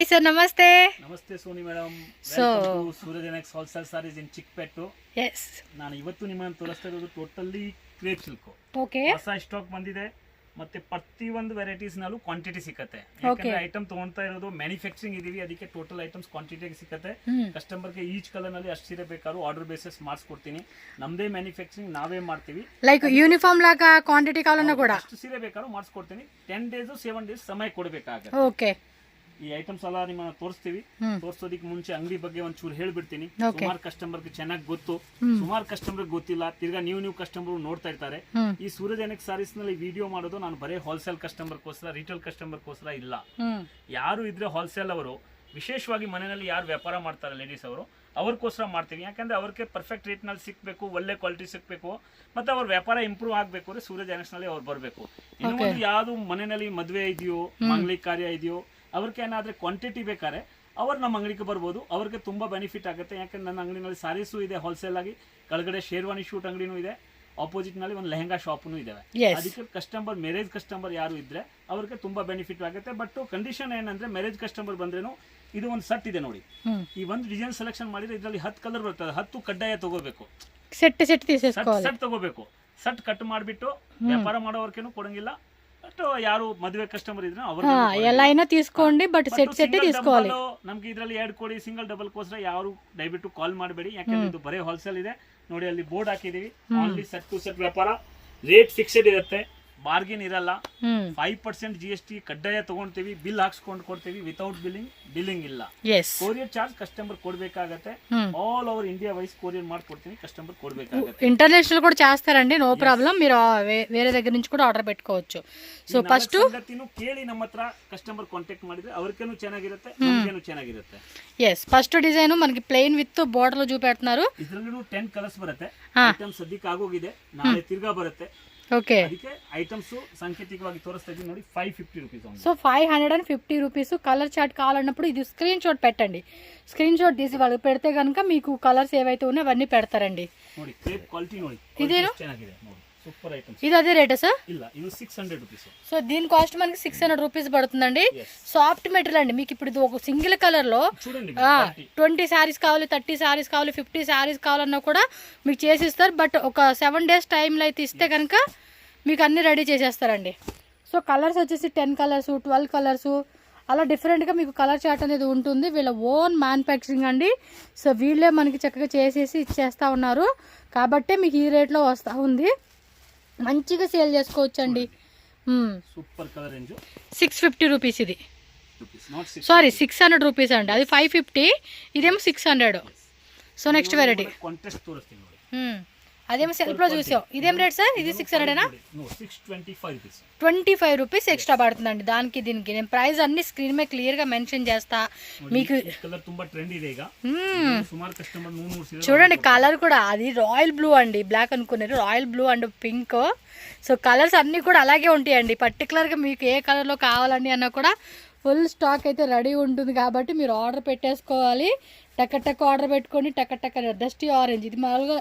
Sir नमस्ते. ನಮಸ್ತೆ Soni madam. Welcome to Suryajanaks wholesale sarees in Chickpet. Yes. ನಾನು ಇವತ್ತು ನಿಮ್ಮನ್ನು ತೋರಿಸ್ತಾ ಇರೋದು ಟೋಟಲಿ ಕ್ರೇಪ್ ಸಿಲ್ಕ್. ಓಕೆ. ಹೊಸ ಸ್ಟಾಕ್ ಬಂದಿದೆ ಮತ್ತೆ ಪ್ರತಿಯೊಂದು ವೆರೈಟೀಸ್ ನಲ್ಲೂ ಕ್ವಾಂಟಿಟಿ ಸಿಕ್ಕತ್ತೆ. ಯಾಕಂದ್ರೆ ಐಟಮ್ ತಗೊಂತಾ ಇರೋದು ಮ್ಯಾನುಫ್ಯಾಕ್ಚರಿಂಗ್ ಇದೀವಿ, ಅದಕ್ಕೆ ಟೋಟಲ್ ಐಟಮ್ಸ್ ಕ್ವಾಂಟಿಟಿ ಸಿಕ್ಕತ್ತೆ. ಕಸ್ಟಮರ್ಗೆ ಈಚ್ ಕಲರ್ ನಲ್ಲಿ ಅಷ್ಟು ಸೀರೆ ಬೇಕಾದ್ರೂ ಆರ್ಡರ್ ಬೇಸಿಸ್ ಮಾಡಿಸ್ಕೊಡ್ತೀನಿ. ನಮ್ದೇ ಮ್ಯಾನುಫ್ಯಾಕ್ಚರಿಂಗ್ ನಾವೇ ಮಾಡ್ತೀವಿ. ಲೈಕ್ ಯೂನಿಫಾರ್ಮ್ లాగా ಕ್ವಾಂಟಿಟಿ ಕಾವಾಲನ್ನ ಕೂಡ ಅಷ್ಟು ಸೀರೆ ಬೇಕಾದ್ರೂ ಮಾಡಿಸ್ಕೊಡ್ತೀನಿ. 10 days 7 days ಸಮಯ ಕೊಡಬೇಕಾಗುತ್ತೆ. ಓಕೆ. ಈ ಐಟಮ್ಸ್ ಎಲ್ಲ ನಿಮ್ಮನ್ನ ತೋರಿಸ್ತೀವಿ. ತೋರಿಸೋದಕ್ಕೆ ಮುಂಚೆ ಅಂಗಡಿ ಬಗ್ಗೆ ಒಂಚೂರು ಹೇಳ್ಬಿಡ್ತೀನಿ. ಸುಮಾರು ಕಸ್ಟಮರ್ಗೆ ಚೆನ್ನಾಗಿ ಗೊತ್ತು, ಸುಮಾರು ಕಸ್ಟಮರ್ ಗೊತ್ತಿಲ್ಲ. ತಿರ್ಗಾ ನೀವು ಕಸ್ಟಮರ್ ನೋಡ್ತಾ ಇರ್ತಾರೆ. ಈ ಸೂರ್ಯಜನಕ್ ಸಾರೀಸ್ ನಲ್ಲಿ ವಿಡಿಯೋ ಮಾಡೋದು ನಾನು ಬರೀ ಹೋಲ್ಸೇಲ್ ಕಸ್ಟಮರ್ಗೋಸ್ಕರ, ರಿಟೇಲ್ ಕಸ್ಟಮರ್ಗೋಸ್ಕರ ಇಲ್ಲ. ಯಾರು ಇದ್ರೆ ಹೋಲ್ಸೇಲ್ ಅವರು, ವಿಶೇಷವಾಗಿ ಮನೆಯಲ್ಲಿ ಯಾರು ವ್ಯಾಪಾರ ಮಾಡ್ತಾರೆ ಲೇಡೀಸ್ ಅವರು, ಅವ್ರಿಗೋಸ್ಕರ ಮಾಡ್ತೀವಿ. ಯಾಕಂದ್ರೆ ಅವ್ರಿಗೆ ಪರ್ಫೆಕ್ಟ್ ರೇಟ್ ನಲ್ಲಿ ಸಿಕ್ಬೇಕು, ಒಳ್ಳೆ ಕ್ವಾಲಿಟಿ ಸಿಕ್ಬೇಕು, ಮತ್ತೆ ಅವ್ರ ವ್ಯಾಪಾರ ಇಂಪ್ರೂವ್ ಆಗ್ಬೇಕು ಅಂದ್ರೆ ಸೂರ್ಯಜನಕ್ಸ್ ನಲ್ಲಿ ಅವ್ರು ಬರಬೇಕು. ಇನ್ನು ಯಾವ್ದು ಮನೆಯಲ್ಲಿ ಮದುವೆ ಇದೆಯೋ, ಮಂಗಲಿ ಕಾರ್ಯ ಇದೆಯೋ, ಅವ್ರಿಗೆ ಏನಾದ್ರೆ ಕ್ವಾಂಟಿಟಿ ಬೇಕಾದ್ರೆ ಅವ್ರು ನಮ್ಮ ಅಂಗಡಿಗೆ ಬರ್ಬೋದು. ಅವ್ರಿಗೆ ತುಂಬಾ ಬೆನಿಫಿಟ್ ಆಗುತ್ತೆ. ಯಾಕಂದ್ರೆ ನನ್ನ ಅಂಗಡಿನಲ್ಲಿ ಸಾರೀಸು ಇದೆ ಹೋಲ್ಸೇಲ್ ಆಗಿ, ಕೆಳಗಡೆ ಶೇರ್ವಾನಿ ಶೂಟ್ ಅಂಗಡಿನೂ ಇದೆ, ಆಪೋಸಿಟ್ ನಲ್ಲಿ ಒಂದು ಲೆಹಂಗಾ ಶಾಪ್ನು ಇದಾವೆ. ಅದಕ್ಕೆ ಕಸ್ಟಮರ್, ಮ್ಯಾರೇಜ್ ಕಸ್ಟಮರ್ ಯಾರು ಇದ್ರೆ ಅವ್ರಿಗೆ ತುಂಬಾ ಬೆನಿಫಿಟ್ ಆಗುತ್ತೆ. ಬಟ್ ಕಂಡೀಷನ್ ಏನಂದ್ರೆ ಮ್ಯಾರೇಜ್ ಕಸ್ಟಮರ್ ಬಂದ್ರೇನು ಇದು ಒಂದು ಸೆಟ್ ಇದೆ ನೋಡಿ. ಈ ಒಂದು ಡಿಸೈನ್ ಸೆಲೆಕ್ಷನ್ ಮಾಡಿದ್ರೆ ಇದರಲ್ಲಿ 10 ಕಲರ್ ಬರ್ತದೆ. 10 ಕಡ್ಡಾಯ ತಗೋಬೇಕು. ಸೆಟ್ ತಗೋಬೇಕು. ಸೆಟ್ ಕಟ್ ಮಾಡಿಬಿಟ್ಟು ವ್ಯಾಪಾರ ಮಾಡೋರ್ಗೇನು ಕೊಡಂಗಿಲ್ಲ. ಯಾರು ಮದುವೆ ಕಸ್ಟಮರ್ ಇದ್ರೆ ಎಲ್ಲ ಏನೋ తీసుకోండి, ಬಟ್ ಸೆಟ್ తీసుకోవాలి. ನಮ್ಗೆ ಇದರಲ್ಲಿ 2 ಕೊಡಿ, ಸಿಂಗಲ್ ಡಬಲ್ ಕೋಸ್ಕರ ಯಾರು ದಯವಿಟ್ಟು ಕಾಲ್ ಮಾಡಬೇಡಿ. ಯಾಕಂದ್ರೆ ಇದು ಬರೀ ಹೋಲ್ಸೇಲ್ ಇದೆ. ನೋಡಿ ಅಲ್ಲಿ ಬೋರ್ಡ್ ಹಾಕಿದೀವಿ, ಓನ್ಲಿ ಸೆಟ್ ಟು ಸೆಟ್ ವ್ಯಾಪಾರ. ರೇಟ್ ಫಿಕ್ಸ್ಡ್ ಇರುತ್ತೆ, ಬಾರ್ಗೇನ್ ಇರಲ್ಲ. 5% GST ಕಡ್ಡಾಯ ತಗೊಂತೀವಿ. ಬಿಲ್ ಹಾಕ್ಸ್ಕೊಂಡು ಕೊಡ್ತೀವಿ. ವಿತೌಟ್ ಬಿಲ್ಲಿಂಗ್ ಇಲ್ಲ. ಕೊರಿಯರ್ ಚಾರ್ಜ್ ಕಸ್ಟಮರ್ ಕೊಡ್ಬೇಕಾಗತ್ತೆ. All over India wise courier ಮಾಡ್ಕೊಡ್ತೀನಿ, కస్టమర్ కొడబెకాగತ್ತೆ. ఇంటర్నేషనల్ కూడా చేస్తారండి, నో ప్రాబ్లం. మీరు వేరే దగ్గర నుంచి కూడా ఆర్డర్ పెట్టుకోవచ్చు. సో ఫస్ట్ సంగతిను ಕೇಳಿ ನಮ್ಮ ಹತ್ರ ಕಸ್ಟಮರ್ ಕಾಂಟ್ಯಾಕ್ಟ್ ಮಾಡಿದ್ರೆ ಅವರಿಗೇನು ಚೆನ್ನಾಗಿರುತ್ತೆ, ನಮಗೇನು ಚೆನ್ನಾಗಿರುತ್ತೆ. yes, ಫಸ್ಟ್ ಡಿಸೈನ್ మనకి ప్లెయిన్ విత్ బోర్డర్ లో చూపెడుతున్నారు. ಇದರಲ್ಲೂ 10 ಕಲರ್ಸ್ ಬರುತ್ತೆ. ಐಟಮ್ ಸದ್ಯಕ್ಕೆ ಆಗೋಗಿದೆ, ನಾಳೆ ತಿರ್ಗಾ ಬರುತ್ತೆ. ಓಕೆ. ಅದಕ್ಕೆ ಐಟಮ್ಸ್ ಸಾಂಕೇತಿಕವಾಗಿ ತೋರಿಸ್ತಾ ಇದ್ದೀನಿ ನೋಡಿ. 550 rupees. So 550 rupees. Colour chart కావాలన్నప్పుడు ఇది స్క్రీన్ షాట్ పెట్టండి. స్క్రీన్ షాట్ తీసి వాళ్ళకి పెడితే కనుక మీకు కలర్స్ ఏవైతే ఉన్నాయో అవన్నీ పెడతారండి. ನೋಡಿ ಕ್ರೇಪ್ ಕ್ವಾಲಿಟಿ ನೋಡಿ, ఇదేను ಚೆನ್ನಾಗಿದೆ ನೋಡಿ, సూపర్ ఐటమ్స్. ఇది అదే రేటా సార్? ಇಲ್ಲ, ಇದು 600 రూపీస్. సో దీని కాస్ట్ మనకి 600 రూపీస్ పడుతుందండి. సాఫ్ట్ మెటీరియల్ అండి. మీకు ఇప్పుడు ఇది ఒక సింగిల్ కలర్ లో 20 సారీస్ కావాలి, 30 సారీస్ కావాలి, 50 సారీస్ కావాలన్నా కూడా మీకు చేసి ఇస్తారు. బట్ ఒక 7 days టైంలో అయితే ఇస్తే కనుక మీకు అన్ని రెడీ చేసేస్తారండి. సో కలర్స్ వచ్చేసి 10 కలర్స్, 12 కలర్స్ అలా డిఫరెంట్గా మీకు కలర్ చార్ట్ అనేది ఉంటుంది. వీళ్ళ ఓన్ మ్యానుఫ్యాక్చరింగ్ అండి. సో వీళ్ళే మనకి చక్కగా చేసేసి ఇచ్చేస్తూ ఉన్నారు కాబట్టే మీకు ఈ రేట్లో వస్తూ ఉంది. మంచిగా సేల్ చేసుకోవచ్చు అండి. Super colour range. 650 రూపీస్ ఇది. సారీ 600 రూపీస్ అండి. అది 550, ఇదేమో 600. సో నెక్స్ట్ వెరైటీ అదేమో సెల్ఫ్ లో చూసాం. ఇదేం రేట్ సార్? ఇది 600 25 రూపీస్ ఎక్స్ట్రా పడుతుందండి. దానికి దీనికి నేను ప్రైస్ అన్ని స్క్రీన్ మీద క్లియర్ గా మెన్షన్ చేస్తా మీకు. చూడండి కలర్ కూడా, అది రాయల్ బ్లూ అండి. బ్లాక్ అనుకున్నారు, royal blue and pink. So colours అన్ని కూడా అలాగే ఉంటాయండి. పర్టికులర్ గా మీకు ఏ కలర్ లో కావాలండి అన్నా కూడా ఫుల్ స్టాక్ అయితే రెడీ ఉంటుంది. కాబట్టి మీరు ఆర్డర్ పెట్టేసుకోవాలి. టక్ ఆర్డర్ పెట్టుకొని టక్ డస్టీ ఆరెంజ్, ఇది మామూలుగా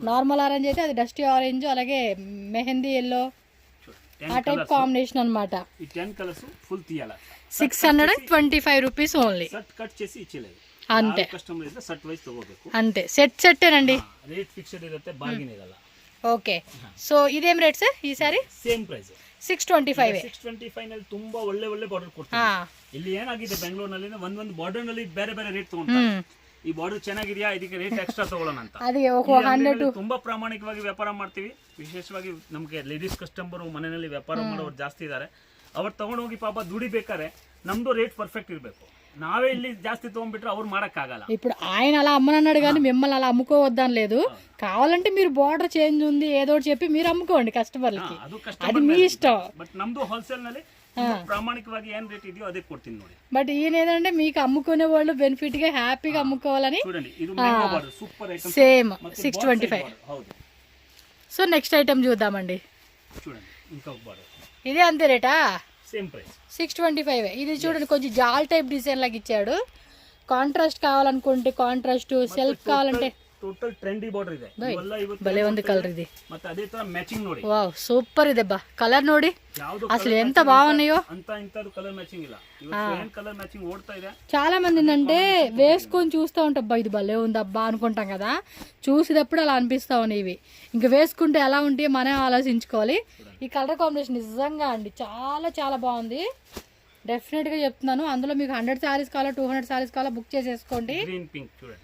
నార్మల్ ఆరెంజ్ అయితే అది డస్టీ ఆరెంజ్, అలాగే మెహందీ ఎల్లో, ఆ టైప్ కాంబినేషన్ అనమాట. 625 రూపీస్ ఓన్లీ. అంతే అంతే. సెట్టేనండి. ఓకే. సో ఇదేం రేట్ సార్ ఈ సారీ? Same price 625. 625 ನಲ್ಲಿ ತುಂಬಾ ಒಳ್ಳೆ ಬಾರ್ಡರ್ ಕೊಡ್ತಾರೆ. ಇಲ್ಲಿ ಏನಾಗಿದೆ ಬೆಂಗಳೂರಿನಲ್ಲಿ ಒಂದೊಂದು ಬಾರ್ಡರ್ ನಲ್ಲಿ ಬೇರೆ ರೇಟ್ ತಗೊಂತಾರೆ. ಈ ಬಾರ್ಡರ್ ಚೆನ್ನಾಗಿದೆಯಾ, ಇದಕ್ಕೆ ರೇಟ್ ಎಕ್ಸ್ಟ್ರಾ ತಗೊಳ್ಳೋಣ ಅಂತ. ತುಂಬಾ ಪ್ರಾಮಾಣಿಕವಾಗಿ ವ್ಯಾಪಾರ ಮಾಡ್ತೀವಿ. ವಿಶೇಷವಾಗಿ ನಮಗೆ ಲೇಡೀಸ್ ಕಸ್ಟಮರ್ ಮನೆಯಲ್ಲಿ ವ್ಯಾಪಾರ ಮಾಡೋರು ಜಾಸ್ತಿ ಇದ್ದಾರೆ. ಅವ್ರು ತಗೊಂಡೋಗಿ ಪಾಪ ದುಡಿಬೇಕಾರೆ ನಮ್ದು ರೇಟ್ ಪರ್ಫೆಕ್ಟ್ ಇರಬೇಕು. నావే ఇల్లి జాస్తి తోంబిట్రు అవరు మాడకాగల. ఇప్పుడు ఆయన అలా అమ్మనన్నాడు కానీ మిమ్మల్ని అలా అమ్ముకోవద్దని లేదు. కావాలంటే మీరు బార్డర్ చేంజ్ ఉంది ఏదో ఒకటి చెప్పి మీరు అమ్ముకోండి కస్టమర్లకి, అది మీ ఇష్టం. బట్ నమ్దు హోల్సేల్ ನಲ್ಲಿ ప్రామాణికವಾಗಿ ఏం రేట్ ಇದೆಯೋ అదే ಕೊಡ್ತೀನಿ ನೋಡಿ. బట్ ఈయన ఏంటంటే మీకు అమ్ముకునే వాళ్ళు బెనిఫిట్ గా హ్యాపీగా అమ్ముకోవాలని. చూడండి ఇది mango border super item. Same 625. హౌదు. సో నెక్స్ట్ ఐటమ్ చూద్దామండి. చూడండి ఇంకొక బార్డర్. ఇదే అంతే రేటా? Same price 625. ఇది చూడండి కొంచెం జాల్ టైప్ డిజైన్ లాగా ఇచ్చాడు. కాంట్రాస్ట్ కావాలనుకుంటే కాంట్రాస్ట్, సెల్ఫ్ కావాలంటే ಟೋಟಲ್ ಟ್ರೆಂಡಿ ಬಾರ್ಡರ್ ಇದೆ ಇವೆಲ್ಲ ಇವತ್ತು ಭಲೇ ಒಂದು ಕಲರ್ ಇದೆ ಮತ್ತೆ ಅದೇ ತರ ಮ್ಯಾಚಿಂಗ್ ನೋಡಿ ವಾವ್ ಸೂಪರ್ ಇದೆ ಬಾ ಕಲರ್ ನೋಡಿ ಯಾವುದು అసలు ఎంత బాగున్నాయో ಅಂತ ಇಂತದ್ದು ಕಲರ್ మ్యాచింగ్ ಇಲ್ಲ ಇವತ್ತು ಏನ್ కలర్ మ్యాచింగ్ ఓడతా ಇದೆ చాలా మంది ఏంటంటే వేసుకొని చూస్తూ ఉంటాం అబ్బా ఇది భలే ఉంది అబ్బా అనుకుంటాం కదా చూసేటప్పుడు అలా అనిపిస్తా ఉన్నాయి ఇవి ఇంకా వేసుకుంటే ఎలా ఉంటాయో మనం ఆలోచించుకోవాలి ఈ కలర్ కాంబినేషన్ నిజంగా అండి చాలా చాలా బాగుంది డెఫినెట్గా చెప్తున్నాను అందులో మీకు 100 శారీస్ కావాలా 200 శారీస్ కావాలా బుక్ చేసేసుకోండి గ్రీన్ పింక్ చూడండి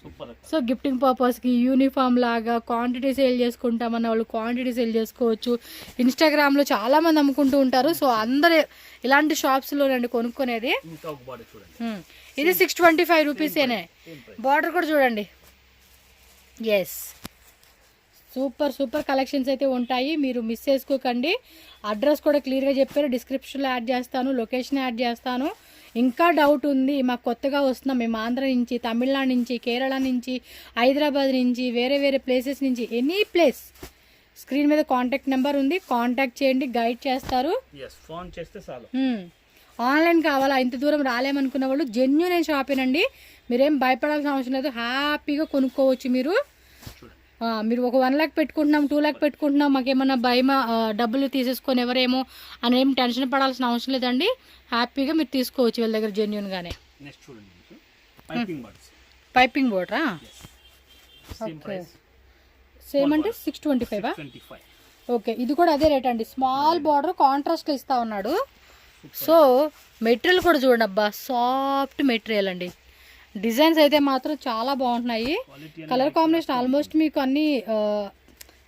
సూపర్ సో గిఫ్టింగ్ పర్పస్కి యూనిఫామ్ లాగా క్వాంటిటీ సేల్ చేసుకుంటామన్న వాళ్ళు క్వాంటిటీ సేల్ చేసుకోవచ్చు ఇన్స్టాగ్రామ్లో చాలామంది అమ్ముకుంటూ ఉంటారు సో అందరూ ఇలాంటి షాప్స్లో రండి కొనుక్కునేది ఇంకా ఒక బార్డర్ చూడండి ఇది 625 రూపీసేనే బార్డర్ కూడా చూడండి ఎస్ సూపర్ సూపర్ కలెక్షన్స్ అయితే ఉంటాయి మీరు మిస్ చేసుకోకండి అడ్రస్ కూడా క్లియర్గా చెప్పారు డిస్క్రిప్షన్లో యాడ్ చేస్తాను లొకేషన్ యాడ్ చేస్తాను ఇంకా డౌట్ ఉంది మాకు కొత్తగా వస్తున్నాం మేము ఆంధ్ర నుంచి తమిళనాడు నుంచి కేరళ నుంచి హైదరాబాద్ నుంచి వేరే వేరే ప్లేసెస్ నుంచి ఎనీ ప్లేస్ స్క్రీన్ మీద కాంటాక్ట్ నెంబర్ ఉంది కాంటాక్ట్ చేయండి గైడ్ చేస్తారు ఫోన్ చేస్తే చాలు ఆన్లైన్ కావాలా ఇంత దూరం రాలేమనుకున్న వాళ్ళు జెన్యూన్ షాపేనండి మీరేం భయపడాల్సిన అవసరం లేదు హ్యాపీగా కొనుక్కోవచ్చు మీరు మీరు ఒక 1 లాక్ పెట్టుకుంటున్నాం 2 లాక్ పెట్టుకుంటున్నాం మాకేమన్నా భయమా డబ్బులు తీసేసుకొని ఎవరేమో అని ఏం టెన్షన్ పడాల్సిన అవసరం లేదండి హ్యాపీగా మీరు తీసుకోవచ్చు వీళ్ళ దగ్గర జెన్యూన్గానే నెక్స్ట్ చూడండి పైపింగ్ బర్డ్స్ పైపింగ్ బోర్డరా ఓకే సేమ్ అంటే 625 ఓకే ఇది కూడా అదే రేట్ అండి స్మాల్ బార్డర్ కాంట్రాస్ట్లో ఇస్తా ఉన్నాడు సో మెటీరియల్ కూడా చూడండి అబ్బా సాఫ్ట్ మెటీరియల్ అండి డిజైన్స్ అయితే మాత్రం చాలా బాగుంటున్నాయి కలర్ కాంబినేషన్ ఆల్మోస్ట్ మీకు అన్నీ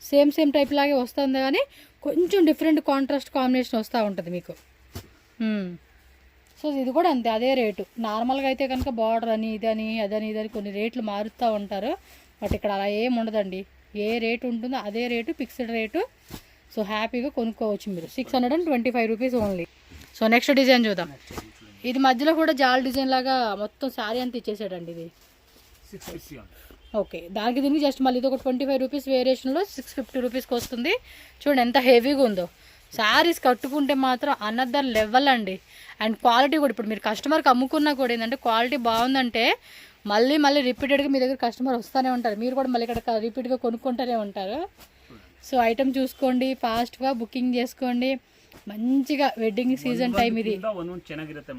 సేమ్ టైప్ లాగే వస్తుంది కానీ కొంచెం డిఫరెంట్ కాంట్రాస్ట్ కాంబినేషన్ వస్తూ ఉంటుంది మీకు సో ఇది కూడా అంతే అదే రేటు నార్మల్గా అయితే కనుక బార్డర్ అని ఇదని అదని ఇదని కొన్ని రేట్లు మారుతూ ఉంటారు బట్ ఇక్కడ అలా ఏం ఉండదండి ఏ రేటు ఉంటుందో అదే రేటు ఫిక్స్డ్ రేటు సో హ్యాపీగా కొనుక్కోవచ్చు మీరు 625 rupees only so next design చూద్దాం ఇది మధ్యలో కూడా జాల్ డిజైన్ లాగా మొత్తం శారీ అంతా ఇచ్చేసాడండి ఇది 650 ఓకే దానికి దీనికి జస్ట్ మళ్ళీ ఇది ఒక 25 రూపీస్ వేరియేషన్లో 650 రూపీస్కి వస్తుంది చూడండి ఎంత హెవీగా ఉందో శారీస్ కట్టుకుంటే మాత్రం అనదర్ లెవెల్ అండి అండ్ క్వాలిటీ కూడా ఇప్పుడు మీరు కస్టమర్కి అమ్ముకున్నా కూడా ఏంటంటే క్వాలిటీ బాగుందంటే మళ్ళీ రిపీటెడ్గా మీ దగ్గర కస్టమర్ వస్తూనే ఉంటారు మీరు కూడా మళ్ళీ ఇక్కడ రిపీట్గా కొనుక్కుంటూనే ఉంటారు సో ఐటమ్ చూసుకోండి ఫాస్ట్గా బుకింగ్ చేసుకోండి ಮಂಚಿಗೆ ವೆಡ್ಡಿಂಗ್ ಸೀಸನ್ ಟೈಮ್ ಇದೆ ಒಂದೊಂದು ಚೆನ್ನಾಗಿರುತ್ತೆ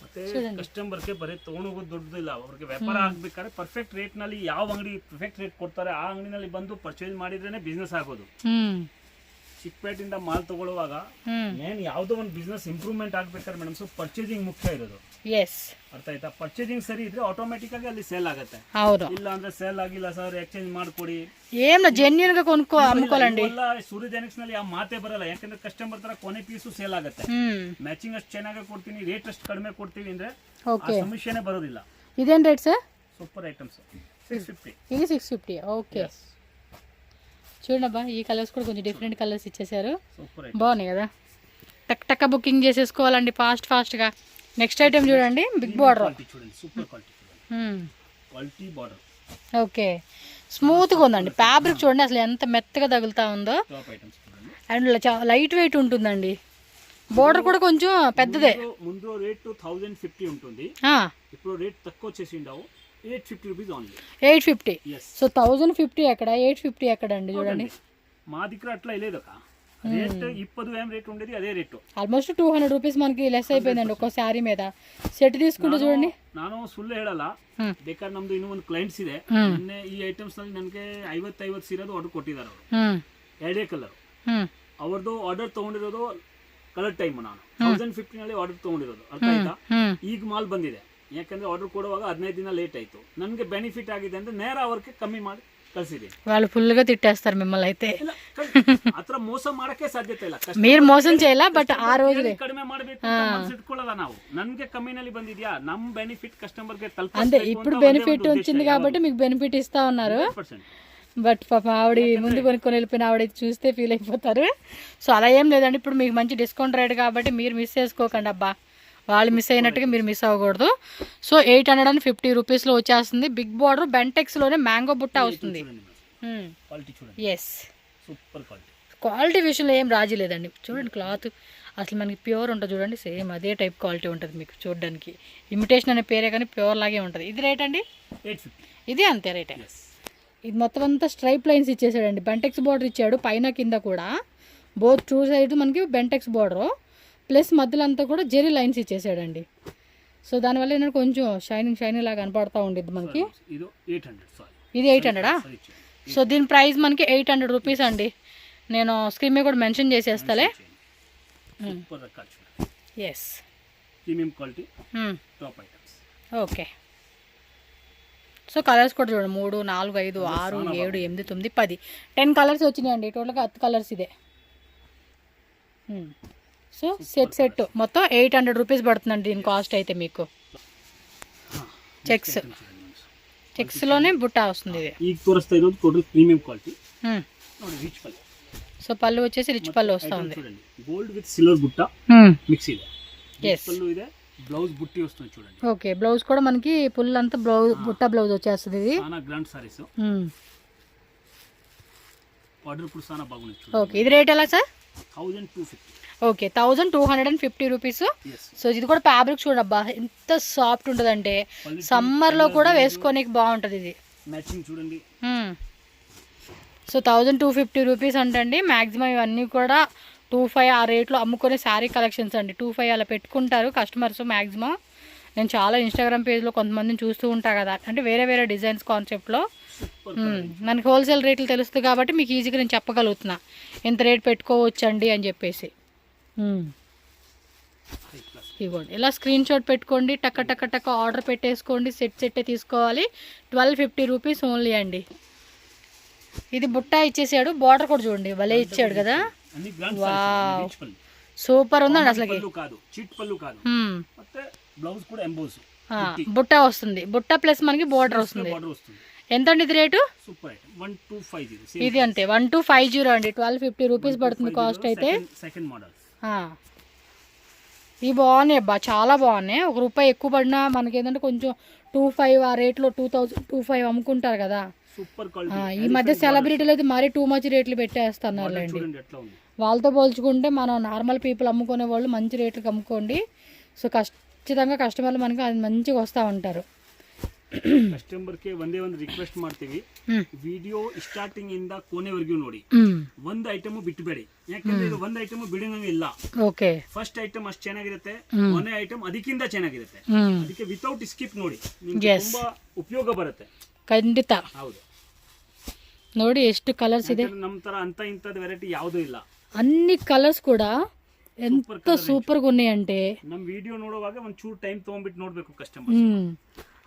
ಮತ್ತೆ ಕಸ್ಟಮರ್ಗೆ ಬರೀ ತಗೊಂಡೋಗೋದು ದೊಡ್ಡದಿಲ್ಲ ಅವ್ರಿಗೆ ವ್ಯಾಪಾರ ಆಗ್ಬೇಕಾದ್ರೆ ಪರ್ಫೆಕ್ಟ್ ರೇಟ್ ನಲ್ಲಿ ಯಾವ ಅಂಗಡಿ ಪರ್ಫೆಕ್ಟ್ ರೇಟ್ ಕೊಡ್ತಾರೆ ಆ ಅಂಗಡಿನಲ್ಲಿ ಬಂದು ಪರ್ಚೇಸ್ ಮಾಡಿದ್ರೇನೆ ಬಿಸ್ನೆಸ್ ಆಗೋದು ಚಿಕ್ಕಪೇಟೆಯಿಂದ ಮಾಲ್ ತಗೊಳ್ಳುವಾಗ ಮೇನ್ ಯಾವುದೋ ಒಂದು ಬಿಸ್ನೆಸ್ ಇಂಪ್ರೂವ್ಮೆಂಟ್ ಆಗ್ಬೇಕಾದ್ರೆ ಮೇಡಮ್ ಸೊ ಪರ್ಚೇಸಿಂಗ್ ಮುಖ್ಯ ಇರೋದು ಅರ್ಥ ಆಯ್ತಾ ಪರ್ಚೇಸಿಂಗ್ ಸರಿ ಇದ್ರೆ ಆಟೋಮೆಟಿಕ್ ಆಗಿ ಅಲ್ಲಿ ಸೇಲ್ ಆಗುತ್ತೆ ಇಲ್ಲ ಅಂದ್ರೆ ಸೇಲ್ ಆಗಿಲ್ಲ ಸರ್ ಎಕ್ಸ್ಚೇಂಜ್ ಮಾಡ್ಕೊಡಿ ಏನು ಜೆನ್ಯೂನ್ గా ಅಮ್ಕೊಳ್ಳಂడి ಎಲ್ಲ ಸೂರ್ಯಜನಿಕ್ಸ್ ನಲ್ಲಿ ಆ ಮಾತೇ ಬರಲ್ಲ ಯಾಕಂದ್ರೆ ಕಸ್ಟಮರ್ ತರ ಕೊನೆ ಪೀಸು ಸೇಲ್ ಆಗುತ್ತೆ ಮ್ಯಾಚಿಂಗ್ ಅಷ್ಟು ಚೆನ್ನಾಗಿ ಕೊಡ್ತೀನಿ ರೇಟ್ ಅಷ್ಟು ಕಡಿಮೆ ಕೊಡ್ತೀವಿ ಅಂದ್ರೆ ಸಮಸ್ಯೆನೇ ಬರೋದಿಲ್ಲ ಇದೇನ್ ರೇಟ್ ಸರ್ ಸೂಪರ್ ಐಟಮ್ಸ್ 650 ఇది 650 ఓకే చూడబ్బా ఈ కలర్స్ కూడా కొంచెం డిఫరెంట్ కలర్స్ ఇచ్చేసారు బాగున్నాయి కదా టక్ టక్ బుకింగ్ చేసేసుకోవాలండి ఫాస్ట్గా నెక్స్ట్ ఐటమ్ చూడండి బిగ్ బార్డర్ ఓకే స్మూత్గా ఉందండి ఫ్యాబ్రిక్ చూడండి అసలు ఎంత మెత్తగా తగులుతా ఉందో అండ్ లైట్ వెయిట్ ఉంటుందండి బోర్డర్ కూడా కొంచెం పెద్దదే ముందు రేట్ 1050 ఉంటుంది ఇప్పుడు రేట్ తక్కువ చేసిండావు 850 రూపీస్ ఓన్లీ 850 సో 1050 ఎక్కడ 850 ఎక్కడ అండి చూడండి మా దగ్గర అట్లా లేదక రేట్ 20 ఏం రేట్ ఉండేది అదే రేట్ ఆల్మోస్ట్ 200 రూపీస్ మనకి లెస్ అయిపోయిందండి ఒక శారీ మీద సెట్ తీసుకుంటే చూడండి ನಾನು ಸುಳ್ಳು ಹೇಳಲ್ಲ ಬೇಕಾದ್ರೆ ನಮ್ದು ಇನ್ನೂ ಒಂದು ಕ್ಲೈಂಟ್ಸ್ ಇದೆ ನಿನ್ನೆ ಈ ಐಟಮ್ಸ್ ನಲ್ಲಿ ನನಗೆ 50 ಸೀರೆದು ಆರ್ಡರ್ ಕೊಟ್ಟಿದ್ದಾರೆ ಅವರು ಎರಡೇ ಕಲರ್ ಅವ್ರದ್ದು ಆರ್ಡರ್ ತಗೊಂಡಿರೋದು ಕಲರ್ ಟೈಮ್ ನಾನು 1050 ನಲ್ಲಿ ಆರ್ಡರ್ ತಗೊಂಡಿರೋದು ಅರ್ಥ ಆಯ್ತಾ ಈಗ ಮಾಲ್ ಬಂದಿದೆ ಯಾಕಂದ್ರೆ ಆರ್ಡರ್ ಕೊಡುವಾಗ 15 ದಿನ ಲೇಟ್ ಆಯ್ತು ನನಗೆ ಬೆನಿಫಿಟ್ ಆಗಿದೆ ಅಂದ್ರೆ ನೇರ ಅವರಿಗೆ ಕಮ್ಮಿ ಮಾಡಿ ಕಳಿಸಿದ್ದೀನಿ వాళ్ళు ఫుల్ గా తిట్టేస్తారు మిమ్మల్ని అయితే ಅತ್ರ ಮೋಸ ಮಾಡಕ್ಕೆ ಸಾಧ್ಯತೆ ಇಲ್ಲ మీరు మోసం చేయలా బట్ ఆ రోజు ಕಡಿಮೆ ಮಾಡಬೇಕು ಅಂತ ಮನಸಿಟ್ಕೊಳ್ಳಲ್ಲ ನಾವು ನನಗೆ ಕಮ್ಮಿನಲ್ಲಿ ಬಂದಿದ್ಯಾ ನಮ್ಮ ಬೆನಿಫಿಟ್ ಕಸ್ಟಮರ್ ಗೆ ತಲುಪ అంటే ఇప్పుడు బెనిఫిట్ వచ్చింది కాబట్టి మీకు బెనిఫిట్ ఇస్తా ఉన్నారు బట్ పాప ఆవిడ ముందు కొనుక్కొని వెళ్ళిపోయిన ఆవిడ చూస్తే ఫీల్ అయిపోతారు సో అలా ఏం లేదండి ఇప్పుడు మీకు మంచి డిస్కౌంట్ రేట్ కాబట్టి మీరు మిస్ చేసుకోకండి అబ్బా వాళ్ళు మిస్ అయినట్టుగా మీరు మిస్ అవ్వకూడదు సో 850 రూపీస్లో వచ్చేస్తుంది బిగ్ బార్డర్ బెంటెక్స్లోనే మ్యాంగో బుట్ట వస్తుంది ఎస్ క్వాలిటీ విషయంలో ఏం రాజీ లేదండి చూడండి క్లాత్ అసలు మనకి ప్యూర్ ఉంటుంది చూడండి సేమ్ అదే టైప్ క్వాలిటీ ఉంటుంది మీకు చూడడానికి ఇమిటేషన్ అనే పేరే కానీ ప్యూర్ లాగే ఉంటుంది ఇది రేట్ అండి ఇది అంతే రేటే. ఎస్. ఇది మొత్తం అంతా స్ట్రైప్ లైన్స్ ఇచ్చేసాడండి. బెంటెక్స్ బార్డర్ ఇచ్చాడు పైన కింద కూడా, బోత్ టూ సైడ్ మనకి బెంటెక్స్ బార్డర్ ప్లస్ మధ్యలో అంతా కూడా జెరీ లైన్స్ ఇచ్చేసాడండి. సో దానివల్ల ఏంటంటే కొంచెం షైనింగ్ లాగా కనపడతా ఉండిద్ది మనకి. ఇది 800. సారీ, ఇది 800ఆ? సో దీని ప్రైస్ మనకి 800 రూపీస్ అండి. నేను స్క్రీన్ మీద కూడా మెన్షన్ చేసేస్తాలే. సూపర్ రకాలు చూడండి. Yes, premium quality top items. Okay. So colours కూడా చూడండి, 3, 4, 5, 6, 7, 8, 9, 10 10 కలర్స్ వచ్చినాయండి టోటల్గా. 10 కలర్స్ ఇదే. సో సెట్ మొత్తం 800 రూపీస్ పడుతుందండి దీని కాస్ట్ అయితే మీకు. చెక్స్లోనే బుట్ట వస్తుంది ఇది. ఈ తోరస్తా ఈరోజు టోటల్ ప్రీమియం క్వాలిటీ. ನೋಡಿ ರಿಚ್ ಪಲ್ಲು. సో పళ్ళు వచ్చేసి రిచ్ పళ్ళు వస్తూ ఉంది. చూడండి గోల్డ్ విత్ సిల్వర్ బుట్ట మిక్స్ ಇದೆ. ఎస్, పల్లు ಇದೆ, బ్లౌజ్ బుట్టి వస్తుంది చూడండి. ఓకే. బ్లౌజ్ కూడా మనకి ఫుల్ అంతా బుట్ట బ్లౌజ్ వచ్చేస్తుంది ఇది. చాలా గ్రాండ్ సారీస్. ఆర్డర్ ఇప్పుడు చాలా బాగుంది చూడండి. ఓకే, ఇది రేట్ ఎలా సార్? 1250. Okay, 1250 rupees. సో ఇది కూడా ఫ్యాబ్రిక్ చూడబ్బా ఎంత సాఫ్ట్ ఉంటుందంటే సమ్మర్లో కూడా వేసుకోనికి బాగుంటుంది ఇది. మ్యాచింగ్ చూడండి. సో 1250 రూపీస్ అంటండి. మ్యాక్సిమం ఇవన్నీ కూడా 25 ఆ రేట్లో అమ్ముకునే శారీ కలెక్షన్స్ అండి. 25 అలా పెట్టుకుంటారు కస్టమర్స్ మ్యాక్సిమం. నేను చాలా ఇన్స్టాగ్రామ్ పేజ్లో కొంతమందిని చూస్తూ ఉంటా కదా, అంటే వేరే డిజైన్స్ కాన్సెప్ట్లో. మనకి హోల్సేల్ రేట్లు తెలుస్తుంది కాబట్టి మీకు ఈజీగా నేను చెప్పగలుగుతున్నా ఎంత రేట్ పెట్టుకోవచ్చండి అని చెప్పేసి. ఇవ్వండి, ఇలా స్క్రీన్ షాట్ పెట్టుకోండి, టక్క ఆర్డర్ పెట్టేసుకోండి. సెట్టే తీసుకోవాలి. 1250 రూపీస్ ఓన్లీ అండి. ఇది బుట్ట ఇచ్చేసాడు, బార్డర్ కూడా చూడండి భలే ఇచ్చాడు కదా. వావ్, సూపర్ ఉందండి అసలుకి. బుట్ట వస్తుంది, బుట్ట ప్లస్ మనకి బార్డర్ వస్తుంది. ఎంత అండి ఇది రేటు? ఇది అంతే 1250 అండి. 1250 రూపీస్ పడుతుంది కాస్ట్ అయితే. ఇవి బాగున్నాయి అబ్బా, చాలా బాగున్నాయి. ₹1 ఎక్కువ పడినా మనకి ఏంటంటే కొంచెం 25 ఆ రేట్లో 2000-2500 అమ్ముకుంటారు కదా. ఈ మధ్య సెలబ్రిటీలు అయితే మరీ టూ మచ్ రేట్లు పెట్టేస్తున్నారులేండి. వాళ్ళతో పోల్చుకుంటే మనం నార్మల్ పీపుల్ అమ్ముకునే వాళ్ళు మంచి రేట్లకు అమ్ముకోండి. సో ఖచ్చితంగా కస్టమర్లు మనకి అది మంచిగా వస్తూ ఉంటారు. ಕಸ್ಟಮರ್ಗೆ ಒಂದೇ ಒಂದು ರಿಕ್ವೆಸ್ಟ್ ಮಾಡ್ತೀವಿ, ವಿಡಿಯೋ ಸ್ಟಾರ್ಟಿಂಗ್ ಇಂದ ಕೊನೆವರೆಗೂ ನೋಡಿ. ಒಂದು ಐಟಮ್ ಬಿಟ್ಟಬೇಡಿ, ಯಾಕಂದ್ರೆ ಇದು ಒಂದು ಐಟಮ್ ಬಿಡಂಗೆ ಇಲ್ಲ. ಓಕೆ, ಫಸ್ಟ್ ಐಟಮ್ ಅಷ್ಟು ಚೆನ್ನಾಗಿರುತ್ತೆ, ಕೊನೆ ಐಟಮ್ ಅದಕ್ಕಿಂತ ಚೆನ್ನಾಗಿರುತ್ತೆ. ಅದಕ್ಕೆ ವಿತೌಟ್ ಸ್ಕಿಪ್ ನೋಡಿ, ನಿಮಗೆ ತುಂಬಾ ಉಪಯೋಗ ಬರುತ್ತೆ ಖಂಡಿತ. ಹೌದು, ನೋಡಿ ಎಷ್ಟು ಕಲರ್ಸ್ ಇದೆ. ನಮ್ಮ ತರ ಅಂತ ಇಂಥದ್ದು ವೆರೈಟಿ ಯಾವುದೂ ಇಲ್ಲ. అన్ని కలర్స్ కూడా ఎంత సూపర్ గా ఉన్నాయంటే ನಮ್ಮ ವಿಡಿಯೋ ನೋಡುವಾಗ ಒಂದು ಚೂರು ಟೈಮ್ ತಗೊಂಡ್ಬಿಟ್ಟು ನೋಡ್ಬೇಕು ಕಸ್ಟಮರ್.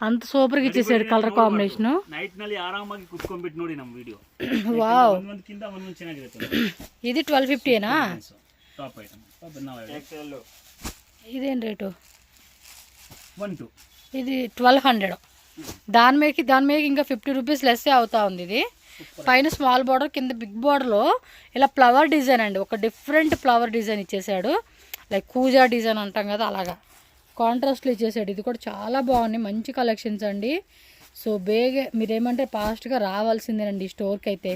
అంత సూపర్ గా ఇచ్చేసాడు కలర్ కాంబినేషన్. నైట్ ನಲ್ಲಿ ಆರಾಮಾಗಿ ಕುತ್ಕೊಂಡ್ಬಿಟ್ಟು ನೋಡಿ ನಮ್ಮ ವಿಡಿಯೋ. ವಾವ್, ಒಂದೊಂದಕ್ಕಿಂತ ಒಂದೊಂದು ಚೆನ್ನಾಗಿರುತ್ತೆ. ఇది 1250 ఏనా? Top item. ఇదేం రేటు? 12. ఇది 1200. దాని మీద ఇంకా 50 రూపీస్ లెస్ అవుతా ఉంది. ఇది పైన స్మాల్ బార్డర్, కింద బిగ్ బార్డర్లో ఇలా ఫ్లవర్ డిజైన్ అండి. ఒక డిఫరెంట్ ఫ్లవర్ డిజైన్ ఇచ్చేసాడు, లైక్ కూజా డిజైన్ అంటాం కదా అలాగా కాంట్రాస్ట్లో ఇచ్చేసాడు. ఇది కూడా చాలా బాగున్నాయి, మంచి కలెక్షన్స్ అండి. సో మీరేమంటే ఫాస్ట్గా రావాల్సిందేనండి స్టోర్కి అయితే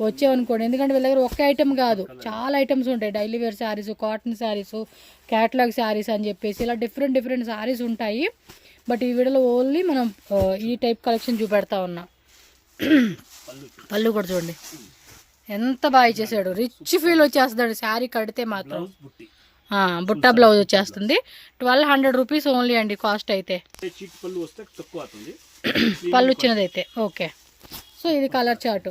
వచ్చేవనుకోండి. ఎందుకంటే వీళ్ళ దగ్గర ఒక్క ఐటమ్ కాదు, చాలా ఐటమ్స్ ఉంటాయి. Daily wear saris, cotton saris, catalogue saris అని చెప్పేసి ఇలా డిఫరెంట్ శారీస్ ఉంటాయి. బట్ ఈ వీడియోలో ఓన్లీ మనం ఈ టైప్ కలెక్షన్ చూపెడతా ఉన్నా. పళ్ళు కూడా చూడండి ఎంత బాగా ఇచ్చేసాడు, రిచ్ ఫీల్ వచ్చేస్తాడు శారీ కడితే మాత్రం. బుట్ట బ్లౌజ్ వచ్చేస్తుంది. 1200 రూపీస్ ఓన్లీ అండి కాస్ట్ అయితే. పళ్ళు వచ్చినదైతే ఓకే. సో ఇది కలర్ చార్ట్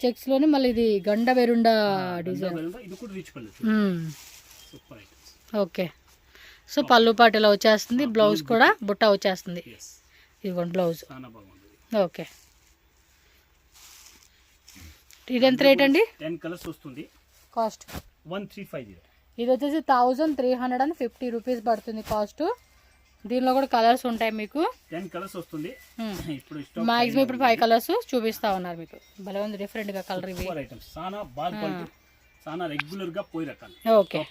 చెక్స్ లోనే మళ్ళీ ఇది గండ వెరుండా డిజైన్. ఓకే, సో పళ్ళు పాటు ఇలా వచ్చేస్తుంది, బ్లౌజ్ కూడా బుట్ట వచ్చేస్తుంది. ఇదిగోండి బ్లౌజ్. ఓకే, ఇది ఎంత రేట్ అండి? 10 కలర్స్ వస్తుంది కాస్ట్. 1350. ఇది వచ్చేసి 1350 రూపీస్ పడుతుంది కాస్ట్. దీనిలో కూడా కలర్స్ ఉంటాయి మీకు. 10 కలర్స్ వస్తుంది. మాక్సిమం ఇప్పుడు 5 కలర్స్ చూపిస్తా ఉన్నారు మీకు. భలే ఉంది డిఫరెంట్ గా కలర్. ఇవి చాలా బాగా చాలా రెగ్యులర్ గా పోయి రకాలు. ఓకే,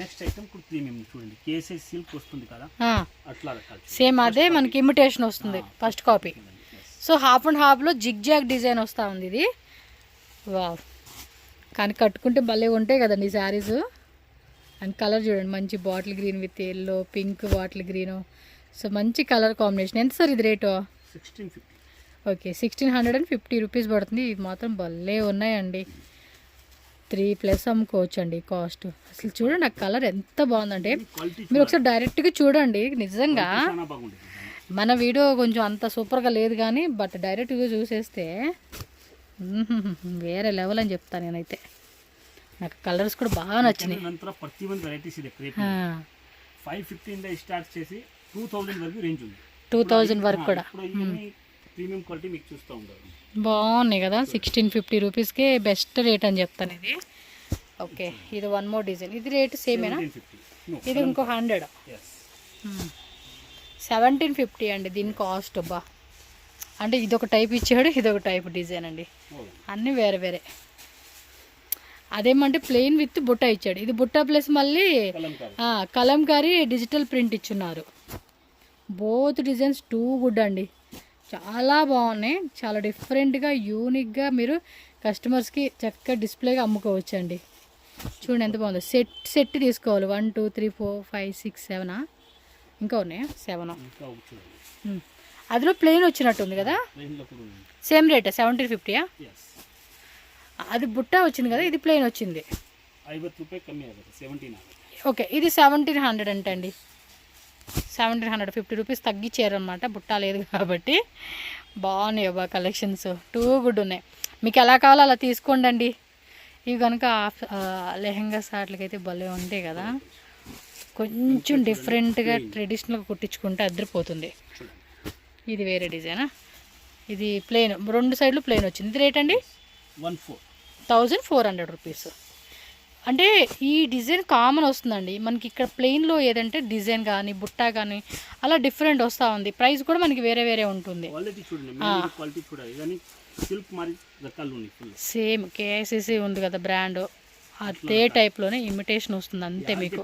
నెక్స్ట్ ఐటమ్ కూడా ప్రీమియం చూడండి, కేసీ సిల్క్ వస్తుంది కదా అట్లా రకాలు. సేమ్ అదే మనకి ఇమిటేషన్ వస్తుంది first copy. So half and half లో జిగ్ జాగ్ డిజైన్ వస్తూ ఉంది ఇది. వావ్, కానీ కట్టుకుంటే భలే ఉంటాయి కదండి ఈ శారీస్. అండ్ కలర్ చూడండి, మంచి bottle green with yellow, pink bottle green. So మంచి కలర్ కాంబినేషన్. ఎంత సార్ ఇది రేటు? 1650. ఓకే, 1650 రూపీస్ పడుతుంది. ఇవి మాత్రం భలే ఉన్నాయండి. 3+ అమ్ముకోవచ్చు అండి కాస్ట్. అసలు చూడండి ఆ కలర్ ఎంత బాగుందంటే, క్వాలిటీ మీరు ఒకసారి డైరెక్ట్గా చూడండి. నిజంగా చాలా బాగుంటుంది. మన వీడియో కొంచెం అంత సూపర్గా లేదు కానీ బట్ డైరెక్ట్గా చూసేస్తే వేరే లెవెల్ అని చెప్తాను నేనైతే. నాకు కలర్స్ కూడా బాగా నచ్చినాయి. ನಂತರ ಪ್ರತಿಯೊಂದು ವೆರೈಟೀಸ್ ಇದೆ ಕ್ರೇಪ್. 550 ಇಂದ ಸ್ಟಾರ್ಟ್ చేసి 2000 వరకు రేంజ్ ఉంది. 2000 వరకు కూడా ఇప్పుడు ఇవన్నీ ప్రీమియం క్వాలిటీ మీకు చూస్తూ ఉంటారు. బాగున్నాయి కదా. 1650 రూపీస్కే బెస్ట్ రేట్ అని చెప్తాను ఇది. ఓకే, ఇది వన్ మోర్ డిజైన్. ఇది రేట్ సేమేనా? 1750. ఇది ఇంకో 100. yes 1750 అండి దీని కాస్ట్. బా అంటే ఇదొక టైప్ ఇచ్చాడు, ఇదొక టైప్ డిజైన్ అండి. అన్నీ వేరే వేరే. అదేమంటే ప్లెయిన్ విత్ బుట్ట ఇచ్చాడు. ఇది బుట్ట ప్లస్ మళ్ళీ కలంకారీ డిజిటల్ ప్రింట్ ఇచ్చున్నారు. బోత్ డిజైన్స్ టూ గుడ్ అండి, చాలా బాగున్నాయి. చాలా డిఫరెంట్గా యూనిక్గా మీరు కస్టమర్స్కి చక్కగా డిస్ప్లేగా అమ్ముకోవచ్చు అండి. చూడండి ఎంత బాగుందో. సెట్ తీసుకోవాలి. 1 2 3 4 5 6 7 ఇంకా ఉన్నాయా? 7. అదిలో ప్లెయిన్ వచ్చినట్టుంది కదా. సేమ్ రేటా? 1750. అది బుట్ట వచ్చింది కదా, ఇది ప్లెయిన్ వచ్చింది. 50 రూపాయలు కమ్మి ఆಗುತ್ತೆ. 1700. ఓకే, ఇది 1700 అంటండి. 1750 రూపీస్ తగ్గించారు అనమాట, బుట్ట లేదు కాబట్టి. బాగున్నాయి బా కలెక్షన్స్, టూ గుడ్ ఉన్నాయి. మీకు ఎలా కావాలో అలా తీసుకోండి అండి. ఇవి కనుక లెహెంగాస్ వాటికైతే భలే ఉంటాయి కదా. కొంచెం డిఫరెంట్గా ట్రెడిషనల్గా కుట్టించుకుంటే అద్దరిపోతుంది. ఇది వేరే డిజైనా? ఇది ప్లెయిన్, రెండు సైడ్లు ప్లెయిన్ వచ్చింది. ఇది రేట్ అండి 1400 రూపీస్. అంటే ఈ డిజైన్ కామన్ వస్తుందండి మనకి. ఇక్కడ ప్లెయిన్లో ఏదంటే డిజైన్ కానీ బుట్ట కానీ అలా డిఫరెంట్ వస్తూ ఉంది. ప్రైస్ కూడా మనకి వేరే వేరే ఉంటుంది. సేమ్ కేఎస్సీ ఉంది కదా బ్రాండ్, అదే టైప్లోనే ఇమిటేషన్ వస్తుంది అంతే. మీకు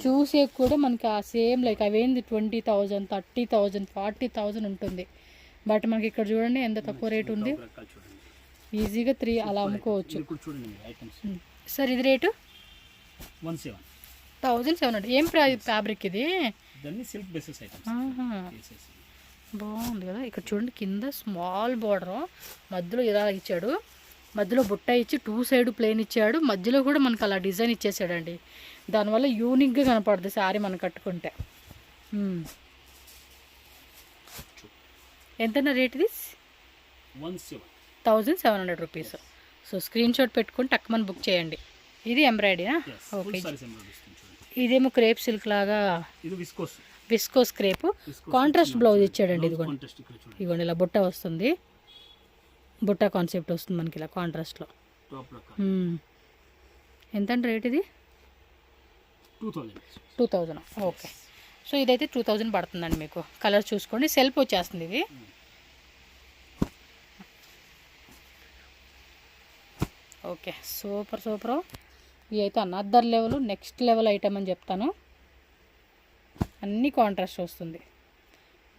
చూసే కూడా మనకి ఆ సేమ్ లైక్ అవేంది 20,000 30,000 40,000 ఉంటుంది. బట్ మనకి ఇక్కడ చూడండి ఎంత తక్కువ రేట్ ఉంది. ఈజీగా 3 అలా అమ్ముకోవచ్చు. సార్ ఇది రేటు 1700. ఏం ఫ్యాబ్రిక్ ఇది? బాగుంది కదా. ఇక్కడ చూడండి కింద స్మాల్ బార్డర్, మధ్యలో ఇలా ఇచ్చాడు, మధ్యలో బుట్ట ఇచ్చి 2 సైడ్ ప్లేన్ ఇచ్చాడు, మధ్యలో కూడా మనకు అలా డిజైన్ ఇచ్చేసాడండి. దానివల్ల యూనిక్గా కనపడుతుంది శారీ మనం కట్టుకుంటే. ఎంతన్నా రేట్ ఇది? 1700 రూపీస్. సో స్క్రీన్ షాట్ పెట్టుకొని టక్మని బుక్ చేయండి. ఇది ఎంబ్రాయిడరీనా? ఓకే. ఇదేమో క్రేప్ సిల్క్ లాగా, విస్కోస్ క్రేప్. కాంట్రాస్ట్ బ్లౌజ్ ఇచ్చాడండి. ఇదిగోండి ఇలా బుట్ట వస్తుంది, బుట్ట కాన్సెప్ట్ వస్తుంది మనకి ఇలా కాంట్రాస్ట్లో. ఎంత అండి రేట్ ఇది? 2000. ఓకే. సో ఇదైతే 2000 పడుతుందండి మీకు. కలర్ చూసుకోండి, సెల్ఫ్ వచ్చేస్తుంది ఇది. Okay, super. ఇవి అయితే another level, next level item అని చెప్తాను. అన్నీ కాంట్రాస్ట్ వస్తుంది.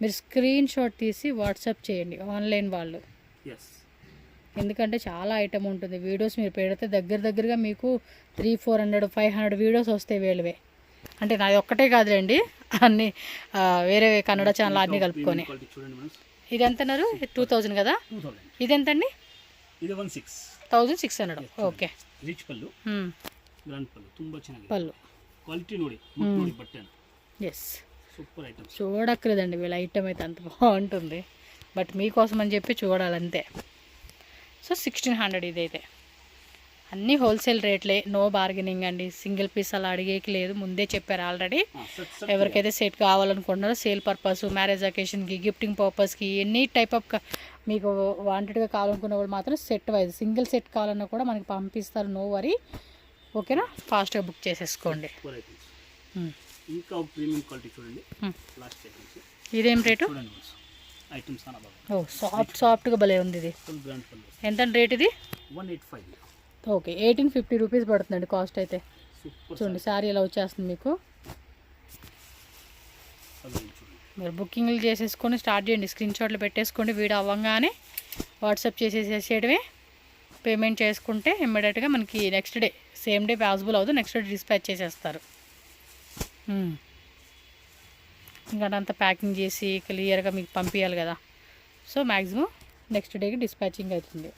మీరు స్క్రీన్ షాట్ తీసి వాట్సాప్ చేయండి ఆన్లైన్ వాళ్ళు. ఎందుకంటే చాలా ఐటమ్ ఉంటుంది. వీడియోస్ మీరు పెడితే దగ్గరగా మీకు 300-400 500 వీడియోస్ వస్తాయి వేలువే. అంటే నాది ఒక్కటే కాదులేండి, అన్నీ వేరే కన్నడ ఛానల్ అన్నీ కలుపుకొని. ఇది ఎంత అన్నారు? 2000 కదా. ఇది ఎంత అండి? 1600. ఓకే. పళ్ళు ఎస్, చూడక్కర్లేదండి వీళ్ళ ఐటమ్ అయితే అంత బాగుంటుంది. బట్ మీకోసం అని చెప్పి చూడాలంతే. సో 1600 ఇదైతే. అన్నీ హోల్సేల్ రేట్లే, నో బార్గెనింగ్ అండి. సింగిల్ పీస్ అలా అడిగేకి లేదు, ముందే చెప్పారు ఆల్రెడీ. ఎవరికైతే సెట్ కావాలనుకుంటున్నారో సేల్ పర్పస్, మ్యారేజ్ అకేషన్కి, గిఫ్టింగ్ పర్పస్కి, ఎనీ టైప్ ఆఫ్ మీకు వాంటెడ్గా కావాలనుకున్న వాళ్ళు మాత్రం సెట్ వైజ్, సింగిల్ సెట్ కావాలన్నా కూడా మనకి పంపిస్తారు, నో వరీ. ఓకేనా? ఫాస్ట్గా బుక్ చేసేసుకోండి. ఇంకా ప్రీమియం క్వాలిటీ చూడండి. ఇదేం రేటు? ఓ సాఫ్ట్గా భలే ఉంది ఇది. ఎంత రేట్ ఇది? 185. ఓకే, 1850 రూపీస్ పడుతుందండి కాస్ట్ అయితే. చూడండి శారీ ఎలా వచ్చేస్తుంది మీకు. మీరు బుకింగ్లు చేసేసుకొని స్టార్ట్ చేయండి. స్క్రీన్ షాట్లు పెట్టేసుకోండి. వీడియో అవ్వగానే వాట్సాప్ చేసేసేయడమే. పేమెంట్ చేసుకుంటే ఇమ్మీడియట్గా మనకి next day same day possible అవుతుంది, నెక్స్ట్ డే డిస్పాచ్ చేసేస్తారు. ఇంకా అంతా ప్యాకింగ్ చేసి క్లియర్గా మీకు పంపించాలి కదా, సో మ్యాక్సిమం నెక్స్ట్ డేకి డిస్పాచింగ్ అవుతుంది.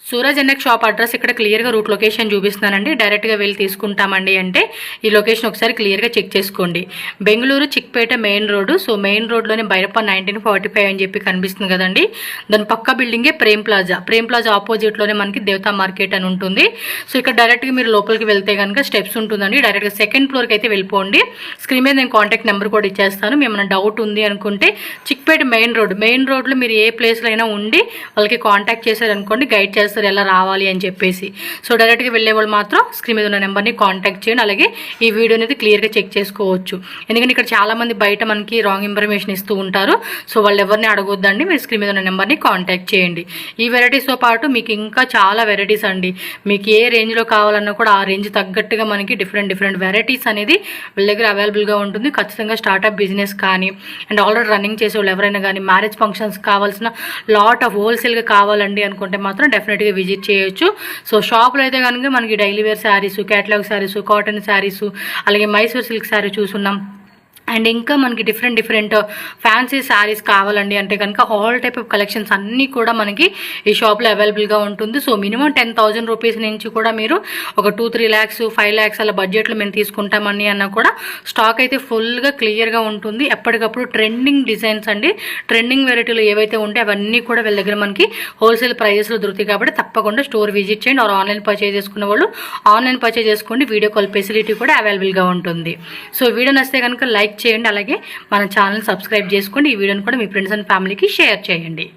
సూరజ్ ఎన్ఎక్స్ షాప్ అడ్రస్ ఇక్కడ క్లియర్గా రూట్ లొకేషన్ చూపిస్తున్నానండి. డైరెక్ట్గా వెళ్ళి తీసుకుంటామండి అంటే ఈ లొకేషన్ ఒకసారి క్లియర్గా చెక్ చేసుకోండి. Bengaluru Chickpet main road. So main రోడ్లోనే బైరప్ప 1945 అని చెప్పి కనిపిస్తుంది కదండి, దాని పక్క బిల్డింగే ప్రేమ్ ప్లాజా. ప్రేమ్ ప్లాజా ఆపోజిట్లోనే మనకి దేవతా మార్కెట్ అని ఉంటుంది. సో ఇక్కడ డైరెక్ట్గా మీరు లోపలికి వెళ్తే కనుక స్టెప్స్ ఉంటుందండి, డైరెక్ట్గా సెకండ్ ఫ్లోర్కి అయితే వెళ్ళిపోండి. స్క్రీన్ మీద నేను కాంటాక్ట్ నెంబర్ కూడా ఇచ్చేస్తాను. ఏమైనా డౌట్ ఉంది అనుకుంటే చిక్పేట మెయిన్ రోడ్లో మీరు ఏ ప్లేస్లో అయినా ఉండి వాళ్ళకి కాంటాక్ట్ చేశారనుకోండి, గైడ్ చేస్తారు ఎలా రావాలి అని చెప్పేసి. సో డైరెక్ట్గా వెళ్ళే వాళ్ళు మాత్రం స్క్రీన్ మీద ఉన్న నెంబర్ని కాంటాక్ట్ చేయండి. అలాగే ఈ వీడియో అనేది క్లియర్గా చెక్ చేసుకోవచ్చు, ఎందుకంటే ఇక్కడ చాలామంది బయట మనకి రాంగ్ ఇన్ఫర్మేషన్ ఇస్తూ ఉంటారు. సో వాళ్ళు ఎవరిని అడగొద్దండి, మీరు స్క్రీన్ మీద ఉన్న నెంబర్ని కాంటాక్ట్ చేయండి. ఈ వెరైటీస్తో పాటు మీకు ఇంకా చాలా వెరైటీస్ అండి, మీకు ఏ రేంజ్లో కావాలన్నా కూడా ఆ రేంజ్ తగ్గట్టుగా మనకి డిఫరెంట్ వెరైటీస్ అనేది వీళ్ళ దగ్గర అవైలబుల్గా ఉంటుంది. ఖచ్చితంగా స్టార్టప్ బిజినెస్ కానీ అండ్ ఆల్రెడీ రన్నింగ్ చేసే వాళ్ళు ఎవరైనా కానీ మ్యారేజ్ ఫంక్షన్స్ కావాల్సిన లాట్ ఆఫ్ హోల్సేల్గా కావాలండి అనుకుంటే మాత్రం డెఫినెట్గా విజిట్ చేయొచ్చు. సో షాప్లో అయితే కనుక మనకి daily wear saris, catalogue saris, cotton saris, అలాగే మైసూర్ సిల్క్ శారీ చూసున్నాం. అండ్ ఇంకా మనకి డిఫరెంట్ ఫ్యాన్సీ శారీస్ కావాలండి అంటే కనుక ఆల్ టైప్ ఆఫ్ కలెక్షన్స్ అన్నీ కూడా మనకి ఈ షాప్లో అవైలబుల్గా ఉంటుంది. సో మినిమం 10,000 రూపీస్ నుంచి కూడా మీరు ఒక 2-3 lakhs 5 lakhs అలా బడ్జెట్లో మేము తీసుకుంటామని అన్నా కూడా స్టాక్ అయితే ఫుల్గా క్లియర్గా ఉంటుంది. ఎప్పటికప్పుడు ట్రెండింగ్ డిజైన్స్ అండి, ట్రెండింగ్ వెరైటీలు ఏవైతే ఉంటే అవన్నీ కూడా వీళ్ళ దగ్గర మనకి హోల్సేల్ ప్రైజెస్లో దొరుకుతాయి. కాబట్టి తప్పకుండా స్టోర్ విజిట్ చేయండి. ఆర్ ఆన్లైన్ పర్చేజ్ చేసుకున్న వాళ్ళు ఆన్లైన్ పర్చేజ్ చేసుకోండి, వీడియో కాల్ ఫెసిలిటీ కూడా అవైలబుల్గా ఉంటుంది. సో వీడియో నచ్చితే కనుక లైక్ చేయండి, అలాగే మన ఛానల్ సబ్స్క్రైబ్ చేసుకోండి. ఈ వీడియోని కూడా మీ ఫ్రెండ్స్ అండ్ ఫ్యామిలీకి షేర్ చేయండి.